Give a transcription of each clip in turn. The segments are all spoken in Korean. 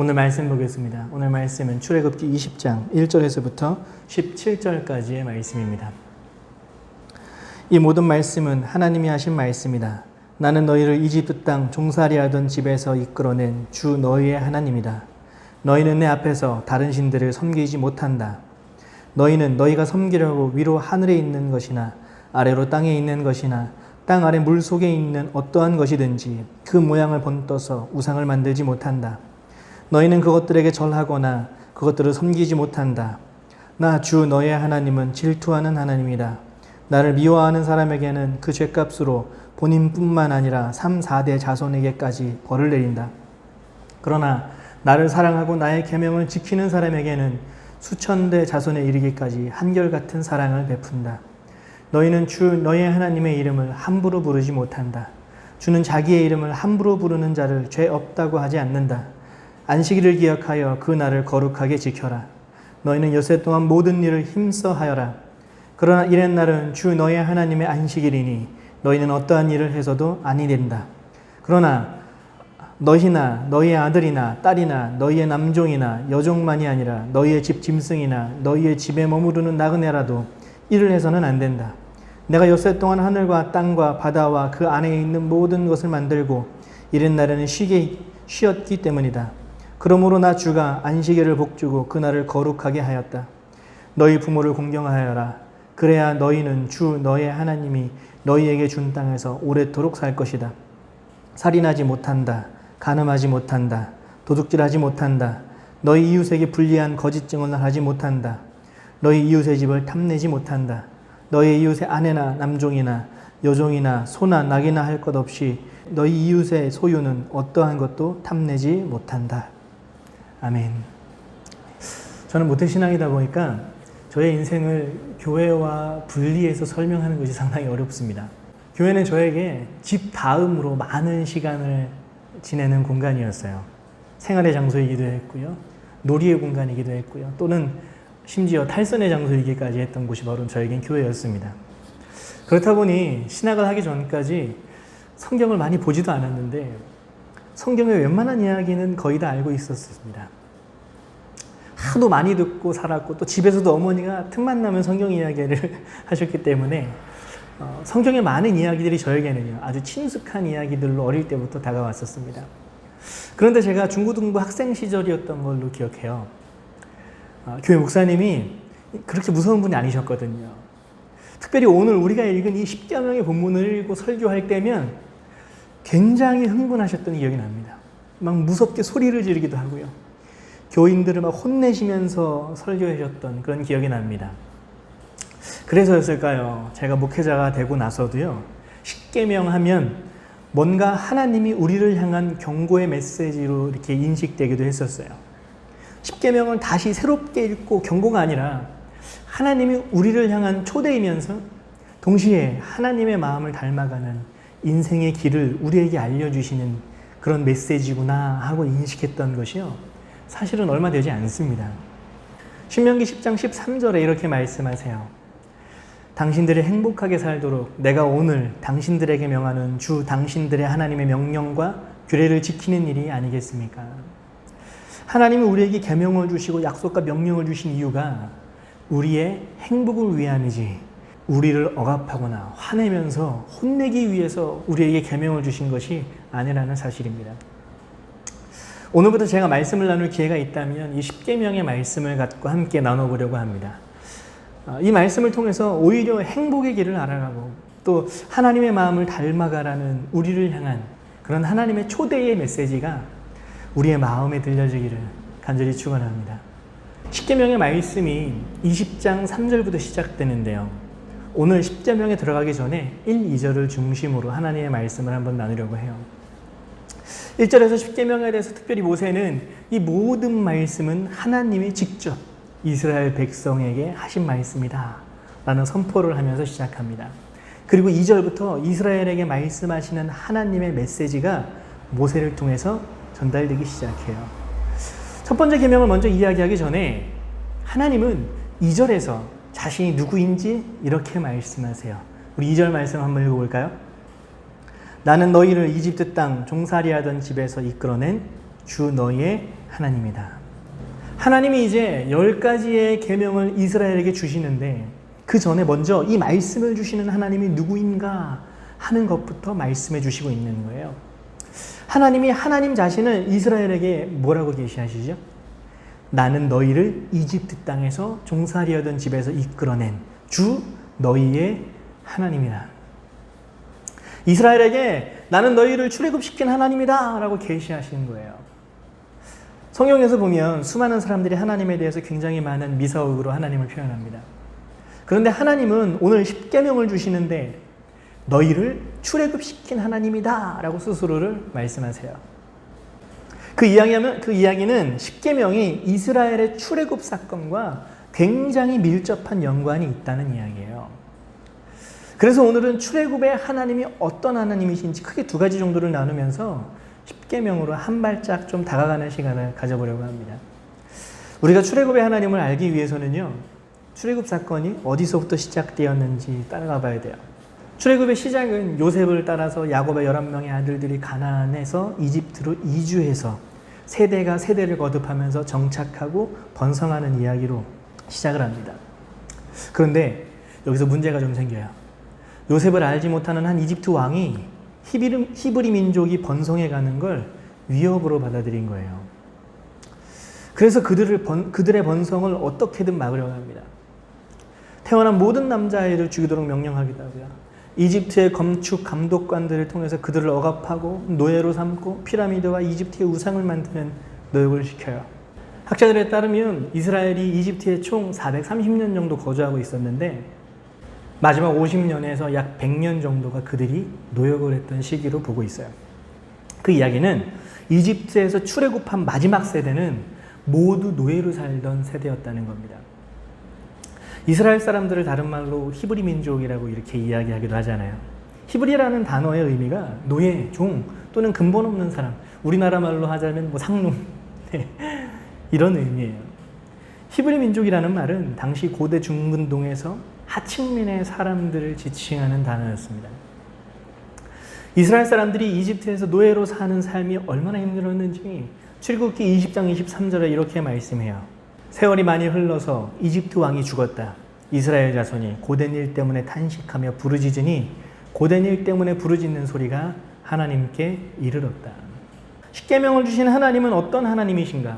오늘 말씀 보겠습니다. 오늘 말씀은 출애굽기 20장 1절에서부터 17절까지의 말씀입니다. 이 모든 말씀은 하나님이 하신 말씀이다. 나는 너희를 이집트 땅 종살이하던 집에서 이끌어낸 주 너희의 하나님이다. 너희는 내 앞에서 다른 신들을 섬기지 못한다. 너희는 너희가 섬기려고 위로 하늘에 있는 것이나 아래로 땅에 있는 것이나 땅 아래 물 속에 있는 어떠한 것이든지 그 모양을 번떠서 우상을 만들지 못한다. 너희는 그것들에게 절하거나 그것들을 섬기지 못한다. 나 주 너의 하나님은 질투하는 하나님이다. 나를 미워하는 사람에게는 그 죄값으로 본인뿐만 아니라 3, 4대 자손에게까지 벌을 내린다. 그러나 나를 사랑하고 나의 계명을 지키는 사람에게는 수천대 자손에 이르기까지 한결같은 사랑을 베푼다. 너희는 주 너의 하나님의 이름을 함부로 부르지 못한다. 주는 자기의 이름을 함부로 부르는 자를 죄 없다고 하지 않는다. 안식일을 기억하여 그 날을 거룩하게 지켜라. 너희는 엿새 동안 모든 일을 힘써 하여라. 그러나 이런 날은 주 너의 하나님의 안식일이니 너희는 어떠한 일을 해서도 아니 된다. 그러나 너희나 너희의 아들이나 딸이나 너희의 남종이나 여종만이 아니라 너희의 집 짐승이나 너희의 집에 머무르는 나그네라도 일을 해서는 안 된다. 내가 엿새 동안 하늘과 땅과 바다와 그 안에 있는 모든 것을 만들고 이른 날에는 쉬었기 때문이다. 그러므로 나 주가 안식일을 복주고 그날을 거룩하게 하였다. 너희 부모를 공경하여라. 그래야 너희는 주 너의 하나님이 너희에게 준 땅에서 오래도록 살 것이다. 살인하지 못한다. 간음하지 못한다. 도둑질하지 못한다. 너희 이웃에게 불리한 거짓 증언을 하지 못한다. 너희 이웃의 집을 탐내지 못한다. 너희 이웃의 아내나 남종이나 여종이나 소나 낙이나 할 것 없이 너희 이웃의 소유는 어떠한 것도 탐내지 못한다. 아멘. 저는 모태신앙이다 보니까 저의 인생을 교회와 분리해서 설명하는 것이 상당히 어렵습니다. 교회는 저에게 집 다음으로 많은 시간을 지내는 공간이었어요. 생활의 장소이기도 했고요. 놀이의 공간이기도 했고요. 또는 심지어 탈선의 장소이기까지 했던 곳이 바로 저에겐 교회였습니다. 그렇다 보니 신학을 하기 전까지 성경을 많이 보지도 않았는데 성경의 웬만한 이야기는 거의 다 알고 있었습니다. 하도 많이 듣고 살았고 또 집에서도 어머니가 틈만 나면 성경 이야기를 하셨기 때문에 성경의 많은 이야기들이 저에게는요 아주 친숙한 이야기들로 어릴 때부터 다가왔었습니다. 그런데 제가 중고등부 학생 시절이었던 걸로 기억해요. 교회 목사님이 그렇게 무서운 분이 아니셨거든요. 특별히 오늘 우리가 읽은 이 십계명의 본문을 읽고 설교할 때면 굉장히 흥분하셨던 기억이 납니다. 막 무섭게 소리를 지르기도 하고요. 교인들을 막 혼내시면서 설교하셨던 그런 기억이 납니다. 그래서였을까요? 제가 목회자가 되고 나서도요. 십계명 하면 뭔가 하나님이 우리를 향한 경고의 메시지로 이렇게 인식되기도 했었어요. 십계명을 다시 새롭게 읽고 경고가 아니라 하나님이 우리를 향한 초대이면서 동시에 하나님의 마음을 닮아가는 인생의 길을 우리에게 알려주시는 그런 메시지구나 하고 인식했던 것이요. 사실은 얼마 되지 않습니다. 신명기 10장 13절에 이렇게 말씀하세요. 당신들이 행복하게 살도록 내가 오늘 당신들에게 명하는 주 당신들의 하나님의 명령과 규례를 지키는 일이 아니겠습니까? 하나님이 우리에게 계명을 주시고 약속과 명령을 주신 이유가 우리의 행복을 위함이지 우리를 억압하거나 화내면서 혼내기 위해서 우리에게 계명을 주신 것이 아니라는 사실입니다. 오늘부터 제가 말씀을 나눌 기회가 있다면 이 십계명의 말씀을 갖고 함께 나눠보려고 합니다. 이 말씀을 통해서 오히려 행복의 길을 알아가고 또 하나님의 마음을 닮아가라는 우리를 향한 그런 하나님의 초대의 메시지가 우리의 마음에 들려지기를 간절히 축원합니다. 십계명의 말씀이 20장 3절부터 시작되는데요. 오늘 십계명에 들어가기 전에 1, 2절을 중심으로 하나님의 말씀을 한번 나누려고 해요. 1절에서 십계명에 대해서 특별히 모세는 이 모든 말씀은 하나님이 직접 이스라엘 백성에게 하신 말씀이다 라는 선포를 하면서 시작합니다. 그리고 2절부터 이스라엘에게 말씀하시는 하나님의 메시지가 모세를 통해서 전달되기 시작해요. 첫 번째 계명을 먼저 이야기하기 전에 하나님은 2절에서 자신이 누구인지 이렇게 말씀하세요. 우리 2절 말씀 한번 읽어볼까요? 나는 너희를 이집트 땅 종살이하던 집에서 이끌어낸 주 너희의 하나님이다. 하나님이 이제 10가지의 계명을 이스라엘에게 주시는데 그 전에 먼저 이 말씀을 주시는 하나님이 누구인가 하는 것부터 말씀해 주시고 있는 거예요. 하나님이 하나님 자신을 이스라엘에게 뭐라고 계시하시죠? 나는 너희를 이집트 땅에서 종살이하던 집에서 이끌어낸 주 너희의 하나님이다. 이스라엘에게 나는 너희를 출애굽시킨 하나님이다 라고 계시하시는 거예요. 성경에서 보면 수많은 사람들이 하나님에 대해서 굉장히 많은 미사옥으로 하나님을 표현합니다. 그런데 하나님은 오늘 십계명을 주시는데 너희를 출애굽시킨 하나님이다 라고 스스로를 말씀하세요. 그 이야기는 십계명이 이스라엘의 출애굽 사건과 굉장히 밀접한 연관이 있다는 이야기예요. 그래서 오늘은 출애굽의 하나님이 어떤 하나님이신지 크게 두 가지 정도를 나누면서 십계명으로 한 발짝 좀 다가가는 시간을 가져보려고 합니다. 우리가 출애굽의 하나님을 알기 위해서는요, 출애굽 사건이 어디서부터 시작되었는지 따라가 봐야 돼요. 출애굽의 시작은 요셉을 따라서 야곱의 11명의 아들들이 가나안에서 이집트로 이주해서 세대가 세대를 거듭하면서 정착하고 번성하는 이야기로 시작을 합니다. 그런데 여기서 문제가 좀 생겨요. 요셉을 알지 못하는 한 이집트 왕이 히브리 민족이 번성해 가는 걸 위협으로 받아들인 거예요. 그래서 그들의 번성을 어떻게든 막으려고 합니다. 태어난 모든 남자아이를 죽이도록 명령하기도 하고요. 이집트의 건축 감독관들을 통해서 그들을 억압하고 노예로 삼고 피라미드와 이집트의 우상을 만드는 노역을 시켜요. 학자들에 따르면 이스라엘이 이집트에 총 430년 정도 거주하고 있었는데 마지막 50년에서 약 100년 정도가 그들이 노역을 했던 시기로 보고 있어요. 그 이야기는 이집트에서 출애굽한 마지막 세대는 모두 노예로 살던 세대였다는 겁니다. 이스라엘 사람들을 다른 말로 히브리 민족이라고 이렇게 이야기하기도 하잖아요. 히브리라는 단어의 의미가 노예, 종 또는 근본 없는 사람, 우리나라 말로 하자면 뭐 상놈 이런 의미예요. 히브리 민족이라는 말은 당시 고대 중근동에서 하층민의 사람들을 지칭하는 단어였습니다. 이스라엘 사람들이 이집트에서 노예로 사는 삶이 얼마나 힘들었는지 출애굽기 20장 23절에 이렇게 말씀해요. 세월이 많이 흘러서 이집트 왕이 죽었다. 이스라엘 자손이 고된 일 때문에 탄식하며 부르짖으니 고된 일 때문에 부르짖는 소리가 하나님께 이르렀다. 십계명을 주신 하나님은 어떤 하나님이신가?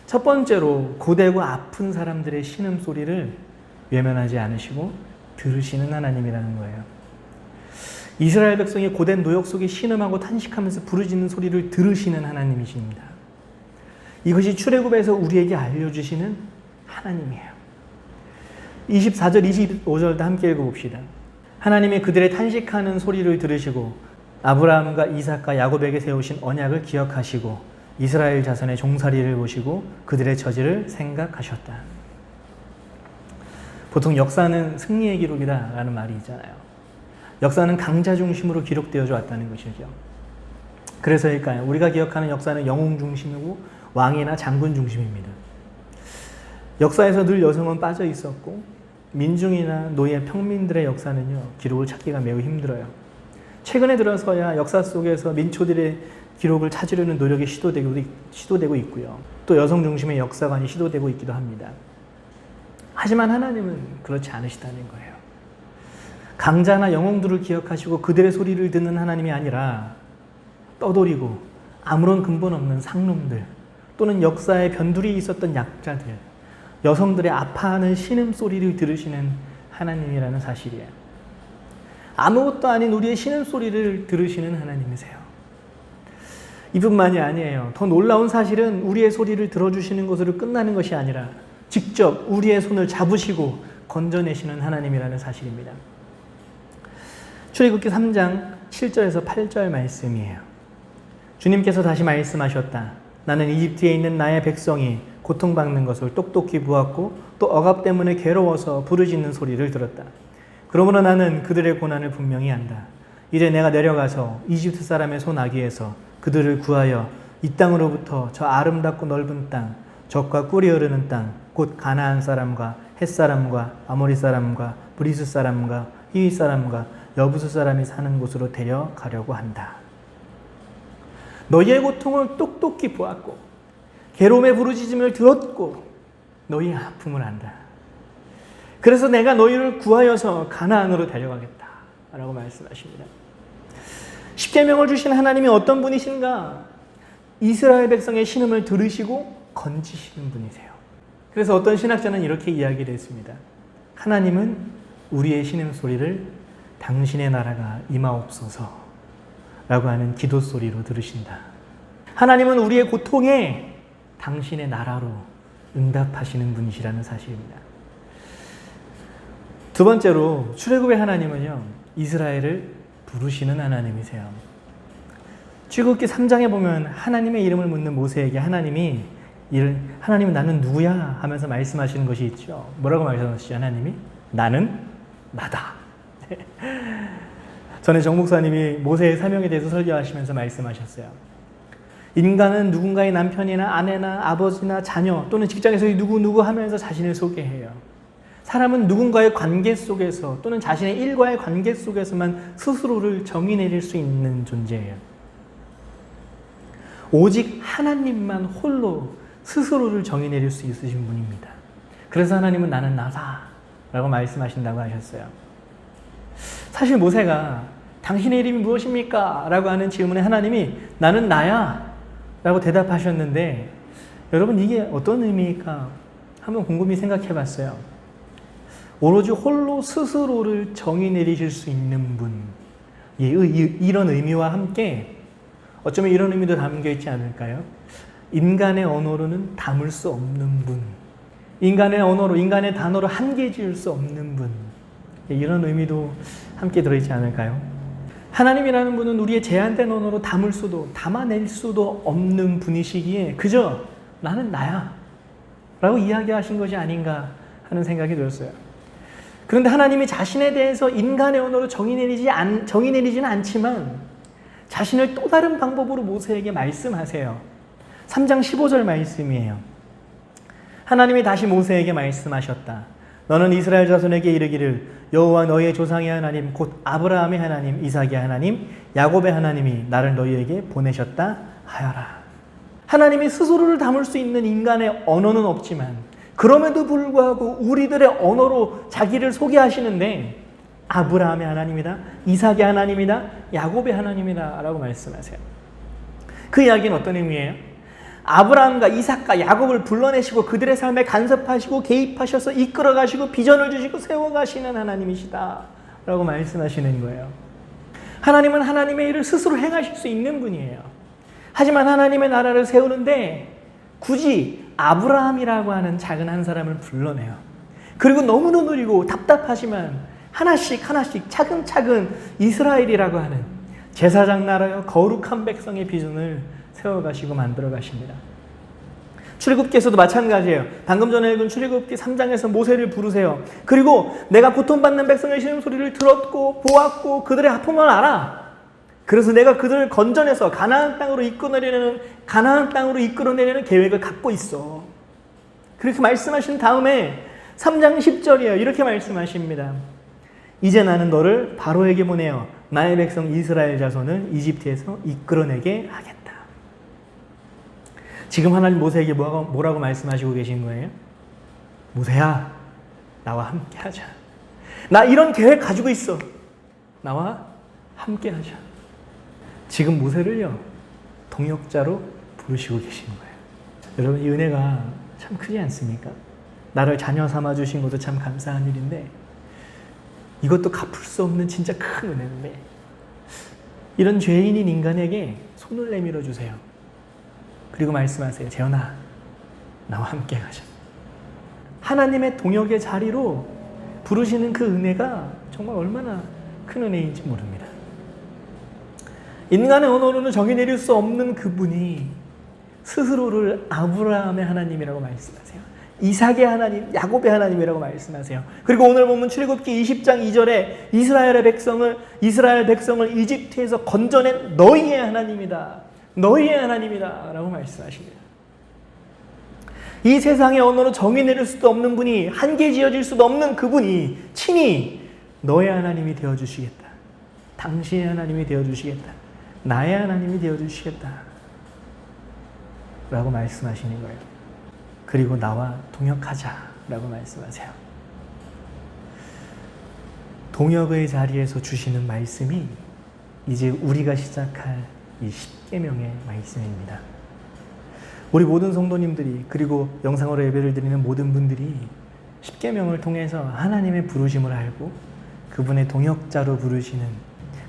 첫 번째로 고되고 아픈 사람들의 신음소리를 외면하지 않으시고 들으시는 하나님이라는 거예요. 이스라엘 백성이 고된 노역 속에 신음하고 탄식하면서 부르짖는 소리를 들으시는 하나님이십니다. 이것이 출애굽에서 우리에게 알려주시는 하나님이에요. 24절, 25절도 함께 읽어봅시다. 하나님이 그들의 탄식하는 소리를 들으시고 아브라함과 이삭과 야곱에게 세우신 언약을 기억하시고 이스라엘 자손의 종살이를 보시고 그들의 처지를 생각하셨다. 보통 역사는 승리의 기록이다라는 말이 있잖아요. 역사는 강자 중심으로 기록되어져 왔다는 것이죠. 그래서일까요? 우리가 기억하는 역사는 영웅 중심이고 왕이나 장군 중심입니다. 역사에서 늘 여성은 빠져 있었고 민중이나 노예 평민들의 역사는요, 기록을 찾기가 매우 힘들어요. 최근에 들어서야 역사 속에서 민초들의 기록을 찾으려는 노력이 시도되고 있고요. 또 여성 중심의 역사관이 시도되고 있기도 합니다. 하지만 하나님은 그렇지 않으시다는 거예요. 강자나 영웅들을 기억하시고 그들의 소리를 듣는 하나님이 아니라 떠돌이고 아무런 근본 없는 상놈들 또는 역사에 변두리 있었던 약자들, 여성들의 아파하는 신음소리를 들으시는 하나님이라는 사실이에요. 아무것도 아닌 우리의 신음소리를 들으시는 하나님이세요. 이뿐만이 아니에요. 더 놀라운 사실은 우리의 소리를 들어주시는 것으로 끝나는 것이 아니라 직접 우리의 손을 잡으시고 건져내시는 하나님이라는 사실입니다. 출애굽기 3장 7절에서 8절 말씀이에요. 주님께서 다시 말씀하셨다. 나는 이집트에 있는 나의 백성이 고통받는 것을 똑똑히 보았고 또 억압 때문에 괴로워서 부르짖는 소리를 들었다. 그러므로 나는 그들의 고난을 분명히 안다. 이제 내가 내려가서 이집트 사람의 손 아귀에서 그들을 구하여 이 땅으로부터 저 아름답고 넓은 땅, 젖과 꿀이 흐르는 땅, 곧 가나안 사람과 헷 사람과 아모리 사람과 브리스 사람과 히위 사람과 여부수 사람이 사는 곳으로 데려가려고 한다. 너희의 고통을 똑똑히 보았고 괴로움의 부르짖음을 들었고 너희의 아픔을 안다. 그래서 내가 너희를 구하여서 가나안으로 데려가겠다 라고 말씀하십니다. 십계명을 주신 하나님이 어떤 분이신가? 이스라엘 백성의 신음을 들으시고 건지시는 분이세요. 그래서 어떤 신학자는 이렇게 이야기를 했습니다. 하나님은 우리의 신음소리를 당신의 나라가 임하옵소서 라고 하는 기도 소리로 들으신다. 하나님은 우리의 고통에 당신의 나라로 응답하시는 분이시라는 사실입니다. 두 번째로 출애굽의 하나님은요, 이스라엘을 부르시는 하나님이세요. 출애굽기 3장에 보면 하나님의 이름을 묻는 모세에게 하나님은 나는 누구야? 하면서 말씀하시는 것이 있죠. 뭐라고 말씀하시죠? 하나님이 나는 나다. 전에 정 목사님이 모세의 사명에 대해서 설교하시면서 말씀하셨어요. 인간은 누군가의 남편이나 아내나 아버지나 자녀 또는 직장에서 누구 하면서 자신을 소개해요. 사람은 누군가의 관계 속에서 또는 자신의 일과의 관계 속에서만 스스로를 정의 내릴 수 있는 존재예요. 오직 하나님만 홀로 스스로를 정의 내릴 수 있으신 분입니다. 그래서 하나님은 나는 나다 라고 말씀하신다고 하셨어요. 사실 모세가 당신의 이름이 무엇입니까? 라고 하는 질문에 하나님이 나는 나야 라고 대답하셨는데 여러분 이게 어떤 의미일까? 한번 곰곰이 생각해 봤어요. 오로지 홀로 스스로를 정의 내리실 수 있는 분. 이런 의미와 함께 어쩌면 이런 의미도 담겨 있지 않을까요? 인간의 언어로는 담을 수 없는 분. 인간의 언어로, 인간의 단어로 한계 지을 수 없는 분. 이런 의미도 함께 들어있지 않을까요? 하나님이라는 분은 우리의 제한된 언어로 담아낼 수도 없는 분이시기에 그저 나는 나야 라고 이야기하신 것이 아닌가 하는 생각이 들었어요. 그런데 하나님이 자신에 대해서 인간의 언어로 정의 내리지는 않지만 자신을 또 다른 방법으로 모세에게 말씀하세요. 3장 15절 말씀이에요. 하나님이 다시 모세에게 말씀하셨다. 너는 이스라엘 자손에게 이르기를 여호와 너희의 조상의 하나님 곧 아브라함의 하나님 이삭의 하나님 야곱의 하나님이 나를 너희에게 보내셨다 하여라. 하나님이 스스로를 담을 수 있는 인간의 언어는 없지만 그럼에도 불구하고 우리들의 언어로 자기를 소개하시는데 아브라함의 하나님이다, 이삭의 하나님이다, 야곱의 하나님이다 라고 말씀하세요. 그 이야기는 어떤 의미예요? 아브라함과 이삭과 야곱을 불러내시고 그들의 삶에 간섭하시고 개입하셔서 이끌어가시고 비전을 주시고 세워가시는 하나님이시다 라고 말씀하시는 거예요. 하나님은 하나님의 일을 스스로 행하실 수 있는 분이에요. 하지만 하나님의 나라를 세우는데 굳이 아브라함이라고 하는 작은 한 사람을 불러내요. 그리고 너무도 느리고 답답하지만 하나씩 차근차근 이스라엘이라고 하는 제사장 나라여 거룩한 백성의 비전을 세워가시고 만들어가십니다. 출애굽기에서도 마찬가지예요. 방금 전에 읽은 출애굽기 3장에서 모세를 부르세요. 그리고 내가 고통받는 백성의 신음소리를 들었고 보았고 그들의 아픔을 알아. 그래서 내가 그들을 건져내서 가나안 땅으로 이끌어내려는 계획을 갖고 있어. 그렇게 말씀하신 다음에 3장 10절이에요. 이렇게 말씀하십니다. 이제 나는 너를 바로에게 보내어 나의 백성 이스라엘 자손을 이집트에서 이끌어내게 하겠다. 지금 하나님 모세에게 뭐라고 말씀하시고 계신 거예요? 모세야, 나와 함께 하자. 나 이런 계획 가지고 있어. 나와 함께 하자. 지금 모세를요, 동역자로 부르시고 계신 거예요. 여러분, 이 은혜가 참 크지 않습니까? 나를 자녀 삼아 주신 것도 참 감사한 일인데 이것도 갚을 수 없는 진짜 큰 은혜인데 이런 죄인인 인간에게 손을 내밀어 주세요. 그리고 말씀하세요. 재현아, 나와 함께 가자. 하나님의 동역의 자리로 부르시는 그 은혜가 정말 얼마나 큰 은혜인지 모릅니다. 인간의 언어로는 정의 내릴 수 없는 그분이 스스로를 아브라함의 하나님이라고 말씀하세요. 이삭의 하나님, 야곱의 하나님이라고 말씀하세요. 그리고 오늘 보면 출애굽기 20장 2절에 이스라엘 백성을 이집트에서 건져낸 너희의 하나님이다. 너희의 하나님이다 라고 말씀하십니다. 이 세상의 언어로 정의 내릴 수도 없는 분이, 한계 지어질 수도 없는 그분이 친히 너의 하나님이 되어주시겠다. 당신의 하나님이 되어주시겠다. 나의 하나님이 되어주시겠다 라고 말씀하시는 거예요. 그리고 나와 동역하자 라고 말씀하세요. 동역의 자리에서 주시는 말씀이 이제 우리가 시작할 이 십계명의 말씀입니다. 우리 모든 성도님들이 그리고 영상으로 예배를 드리는 모든 분들이 십계명을 통해서 하나님의 부르심을 알고 그분의 동역자로 부르시는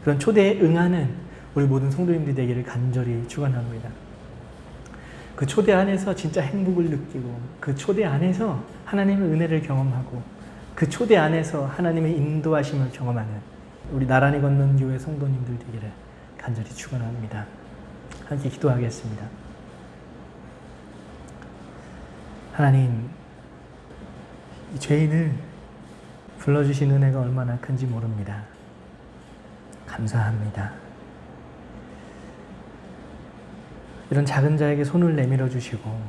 그런 초대에 응하는 우리 모든 성도님들이 되기를 간절히 축원합니다. 그 초대 안에서 진짜 행복을 느끼고 그 초대 안에서 하나님의 은혜를 경험하고 그 초대 안에서 하나님의 인도하심을 경험하는 우리 나란히 걷는 교회 성도님들 되기를 간절히 축원합니다. 함께 기도하겠습니다. 하나님, 이 죄인을 불러주신 은혜가 얼마나 큰지 모릅니다. 감사합니다. 이런 작은 자에게 손을 내밀어 주시고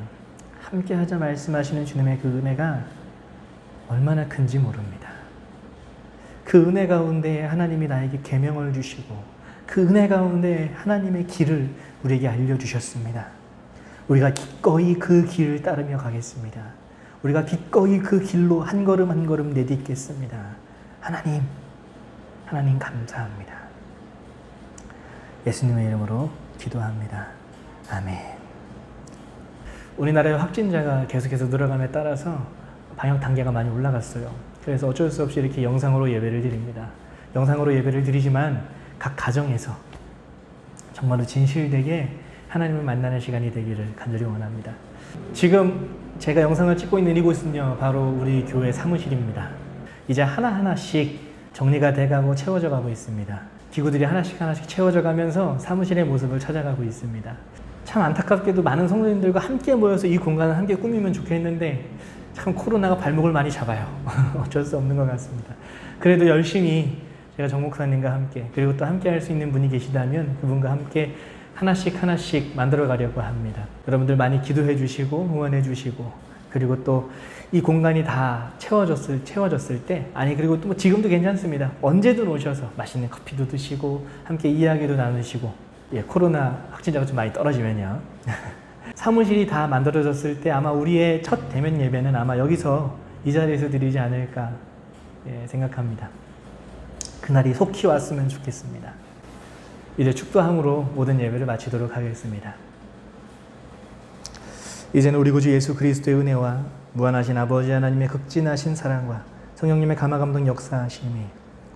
함께하자 말씀하시는 주님의 그 은혜가 얼마나 큰지 모릅니다. 그 은혜 가운데 하나님이 나에게 계명을 주시고 그 은혜 가운데 하나님의 길을 우리에게 알려주셨습니다. 우리가 기꺼이 그 길을 따르며 가겠습니다. 우리가 기꺼이 그 길로 한 걸음 한 걸음 내딛겠습니다. 하나님 감사합니다. 예수님의 이름으로 기도합니다. 아멘. 우리나라의 확진자가 계속해서 늘어감에 따라서 방역 단계가 많이 올라갔어요. 그래서 어쩔 수 없이 이렇게 영상으로 예배를 드립니다. 영상으로 예배를 드리지만 각 가정에서 정말로 진실되게 하나님을 만나는 시간이 되기를 간절히 원합니다. 지금 제가 영상을 찍고 있는 이곳은요, 바로 우리 교회 사무실입니다. 이제 하나하나씩 정리가 돼가고 채워져 가고 있습니다. 기구들이 하나씩 채워져 가면서 사무실의 모습을 찾아가고 있습니다. 참 안타깝게도 많은 성도님들과 함께 모여서 이 공간을 함께 꾸미면 좋겠는데 참 코로나가 발목을 많이 잡아요. 어쩔 수 없는 것 같습니다. 그래도 열심히 제가 정 목사님과 함께 그리고 또 함께 할 수 있는 분이 계시다면 그분과 함께 하나씩 만들어 가려고 합니다. 여러분들 많이 기도해 주시고 응원해 주시고 그리고 또 이 공간이 다 채워졌을 때 그리고 또 지금도 괜찮습니다. 언제든 오셔서 맛있는 커피도 드시고 함께 이야기도 나누시고 코로나 확진자가 좀 많이 떨어지면요. 사무실이 다 만들어졌을 때 아마 우리의 첫 대면 예배는 아마 여기서 이 자리에서 드리지 않을까 생각합니다. 그날이 속히 왔으면 좋겠습니다. 이제 축도함으로 모든 예배를 마치도록 하겠습니다. 이제는 우리 구주 예수 그리스도의 은혜와 무한하신 아버지 하나님의 극진하신 사랑과 성령님의 감화감동 역사하심이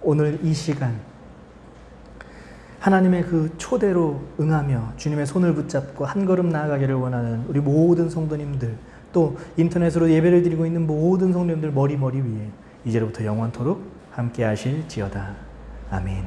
오늘 이 시간 하나님의 그 초대로 응하며 주님의 손을 붙잡고 한 걸음 나아가기를 원하는 우리 모든 성도님들 또 인터넷으로 예배를 드리고 있는 모든 성도님들 머리 위에 이제로부터 영원토록 함께 하실지어다. 아멘.